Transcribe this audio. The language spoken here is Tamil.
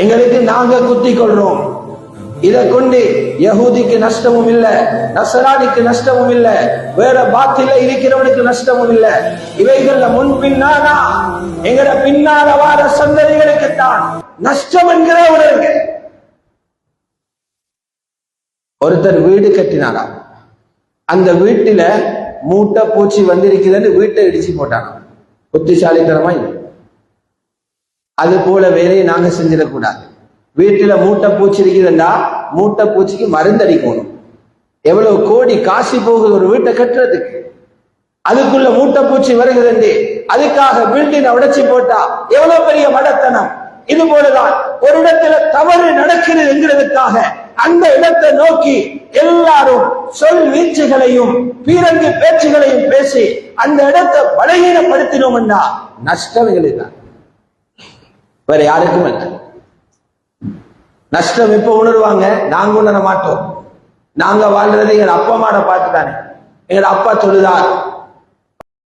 எங்களுக்கு நாங்க குத்திக் கொள்றோம். இதை கொண்டு யஹூதிக்கு நஷ்டமும் இல்ல, நசரானிக்கு நஷ்டமும் இல்ல, வேற பாத்தில இருக்கிறவனுக்கு நஷ்டமும் இல்ல. இவைகள்ல முன் பின்னானா எங்கட பின்னால வார சந்ததிகளுக்குத்தான் நஷ்டம் என்கிற உணர்வு. ஒருத்தர் வீடு கட்டினாரா, அந்த வீட்டில மூட்டை பூச்சி வந்திருக்குதுன்னு வீட்டை இடிச்சு போட்டாங்க. புத்திசாலித்தனமா இல்லை. அது போல வேலையை நாங்க செஞ்சிடக்கூடாது. வீட்டுல மூட்டை பூச்சி இருக்குதுன்னா மூட்டை பூச்சிக்கு மருந்து அடிக்கணும். எவ்வளவு கோடி காசு போகுது ஒரு வீட்டை கட்டுறதுக்கு. அதுக்குள்ள மூட்டை பூச்சி வருகிறது, அதுக்காக பில்டிங் உடைச்சி போட்டா எவ்வளவு பெரிய மடத்தனம். இது போலதான் ஒரு இடத்துல தவறு நடக்கிறது என்கிறதுக்காக அந்த இடத்தை நோக்கி எல்லாரும் சொல் வீச்சுகளையும் பீரங்கு பேச்சுகளையும் பேசி அந்த இடத்தை பலகீனப்படுத்தினோம்னா நஷ்டம் எங்களுதான், வேற யாருக்கும் அல்ல. நஷ்டம் எப்ப உணர்வாங்க? நாங்க உணர மாட்டோம். நாங்க வாழ்றது எங்க அப்பா அம்மாட பார்த்துதானே. எங்க அப்பா சொல்லுதார்,